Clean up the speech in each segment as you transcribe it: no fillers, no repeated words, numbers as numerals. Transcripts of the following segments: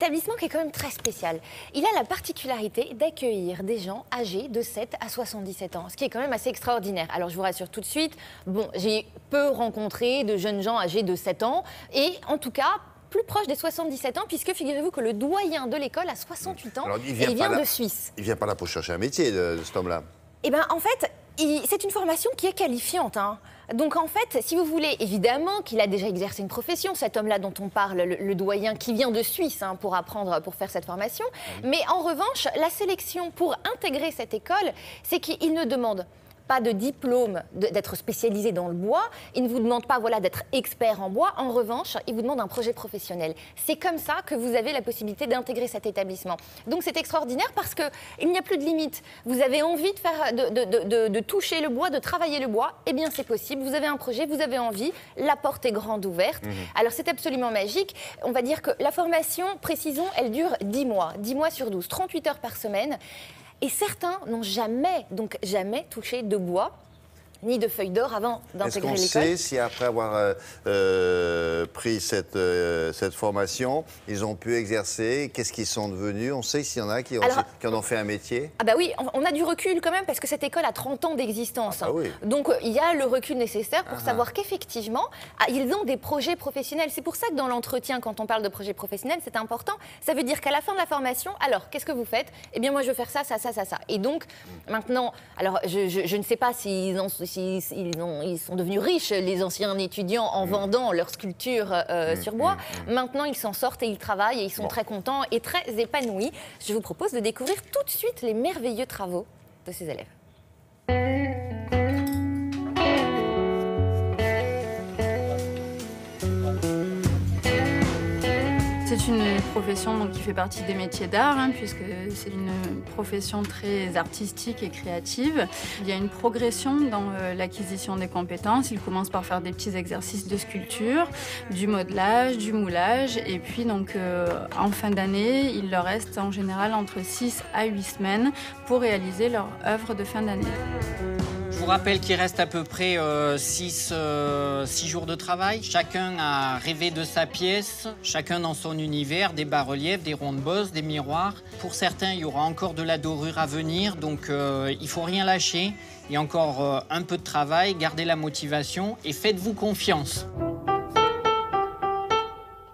établissement qui est quand même très spécial. Il a la particularité d'accueillir des gens âgés de 7 à 77 ans, ce qui est quand même assez extraordinaire. Alors je vous rassure tout de suite, bon, j'ai peu rencontré de jeunes gens âgés de 7 ans et en tout cas plus proche des 77 ans, puisque figurez-vous que le doyen de l'école a 68 ans. Alors, il vient de Suisse. Il vient pas là pour chercher un métier, de cet homme-là. Eh bien, en fait, c'est une formation qui est qualifiante. Donc, en fait, si vous voulez, évidemment qu'il a déjà exercé une profession, cet homme-là dont on parle, le doyen qui vient de Suisse pour apprendre, pour faire cette formation. Mais en revanche, la sélection pour intégrer cette école, c'est qu'il ne demande pas de diplôme, d'être spécialisé dans le bois. Il ne vous demande pas d'être expert en bois. En revanche, il vous demande un projet professionnel. C'est comme ça que vous avez la possibilité d'intégrer cet établissement. Donc c'est extraordinaire parce qu'il n'y a plus de limite. Vous avez envie de, faire, de toucher le bois, de travailler le bois, eh bien c'est possible. Vous avez un projet, vous avez envie, la porte est grande ouverte. Alors c'est absolument magique. On va dire que la formation, précisons, elle dure 10 mois. 10 mois sur 12, 38 heures par semaine. Et certains n'ont jamais, donc jamais touché de bois ni de feuilles d'or avant d'intégrer l'école. Est-ce qu'on sait si après avoir pris cette formation, ils ont pu exercer? Qu'est-ce qu'ils sont devenus? On sait s'il y en a qui en ont fait un métier? Ah bah oui, on a du recul quand même parce que cette école a 30 ans d'existence. Ah bah oui. Donc il y a le recul nécessaire pour savoir qu'effectivement, ils ont des projets professionnels. C'est pour ça que dans l'entretien, quand on parle de projet professionnel, c'est important. Ça veut dire qu'à la fin de la formation, alors qu'est-ce que vous faites? Eh bien moi je veux faire ça, ça, ça, ça, ça. Et donc maintenant, alors je ne sais pas s'ils sont devenus riches, les anciens étudiants, en vendant leurs sculptures sur bois. Maintenant, ils s'en sortent et ils travaillent et ils sont très contents et très épanouis. Je vous propose de découvrir tout de suite les merveilleux travaux de ces élèves. C'est une profession qui fait partie des métiers d'art, puisque c'est une profession très artistique et créative. Il y a une progression dans l'acquisition des compétences. Il commence par faire des petits exercices de sculpture, du modelage, du moulage. Et puis, en fin d'année, il leur reste en général entre 6 à 8 semaines pour réaliser leur œuvre de fin d'année. Je vous rappelle qu'il reste à peu près 6 jours de travail. Chacun a rêvé de sa pièce, chacun dans son univers, des bas-reliefs, des rondes bosses, des miroirs. Pour certains, il y aura encore de la dorure à venir, donc il ne faut rien lâcher. Il y a encore un peu de travail, gardez la motivation et faites-vous confiance.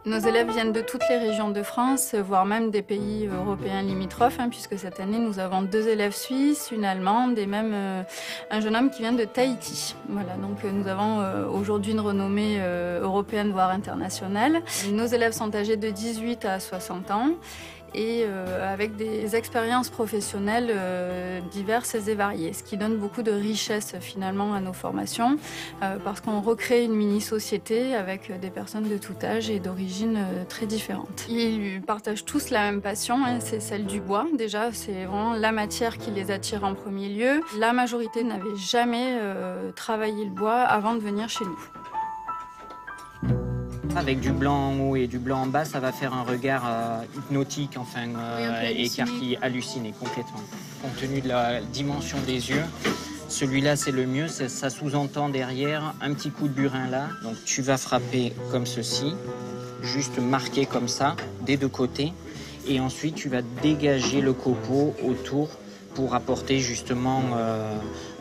Nos élèves viennent de toutes les régions de France, voire même des pays européens limitrophes, puisque cette année, nous avons 2 élèves suisses, une allemande et même un jeune homme qui vient de Tahiti. Voilà, donc nous avons aujourd'hui une renommée européenne, voire internationale. Nos élèves sont âgés de 18 à 60 ans. Et avec des expériences professionnelles diverses et variées, ce qui donne beaucoup de richesse finalement à nos formations, parce qu'on recrée une mini-société avec des personnes de tout âge et d'origines très différentes. Ils partagent tous la même passion, c'est celle du bois. Déjà, c'est vraiment la matière qui les attire en premier lieu. La majorité n'avait jamais travaillé le bois avant de venir chez nous. Avec du blanc en haut et du blanc en bas, ça va faire un regard hypnotique, et qui halluciné complètement. Compte tenu de la dimension des yeux, celui-là c'est le mieux, ça sous-entend derrière un petit coup de burin là. Donc tu vas frapper comme ceci, juste marquer comme ça, des 2 côtés, et ensuite tu vas dégager le copeau autour pour apporter justement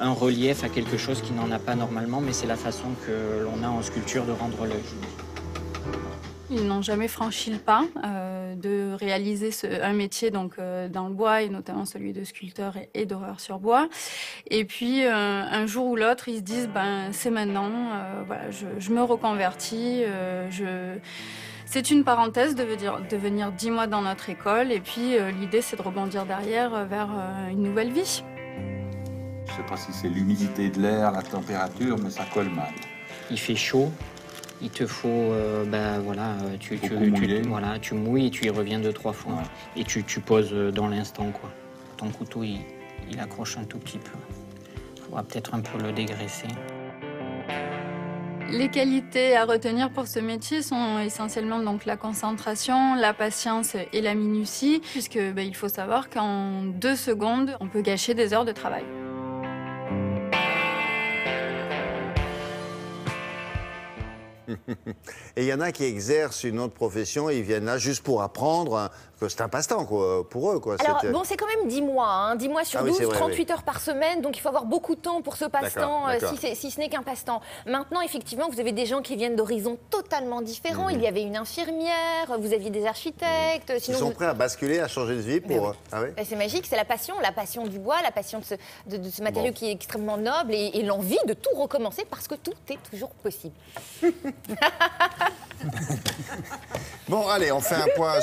un relief à quelque chose qui n'en a pas normalement, mais c'est la façon que l'on a en sculpture de rendre l'œil. Ils n'ont jamais franchi le pas de réaliser un métier dans le bois, et notamment celui de sculpteur et d'horreur sur bois. Et puis, un jour ou l'autre, ils se disent c'est maintenant, je me reconvertis. C'est une parenthèse de venir 10 mois dans notre école, et puis l'idée, c'est de rebondir derrière vers une nouvelle vie. Je ne sais pas si c'est l'humidité de l'air, la température, mais ça colle mal. Il fait chaud. Il te faut, tu mouilles et tu y reviens 2-3 fois. Ouais. Et tu poses dans l'instant, quoi. Ton couteau, il accroche un tout petit peu. Il faudra peut-être un peu le dégraisser. Les qualités à retenir pour ce métier sont essentiellement la concentration, la patience et la minutie, puisque il faut savoir qu'en 2 secondes, on peut gâcher des heures de travail. Et il y en a qui exercent une autre profession, ils viennent là juste pour apprendre, hein, que c'est un passe-temps pour eux. Alors, bon, c'est quand même 10 mois, hein, 10 mois sur 12, oui, vrai, 38 heures par semaine, donc il faut avoir beaucoup de temps pour ce passe-temps, D'accord. si ce n'est qu'un passe-temps. Maintenant, effectivement, vous avez des gens qui viennent d'horizons totalement différents. Il y avait une infirmière, vous aviez des architectes. Ils sont prêts à basculer, à changer de vie pour... Ah oui. C'est magique, c'est la passion du bois, la passion de ce matériau qui est extrêmement noble et l'envie de tout recommencer parce que tout est toujours possible. Bon, allez, on fait un point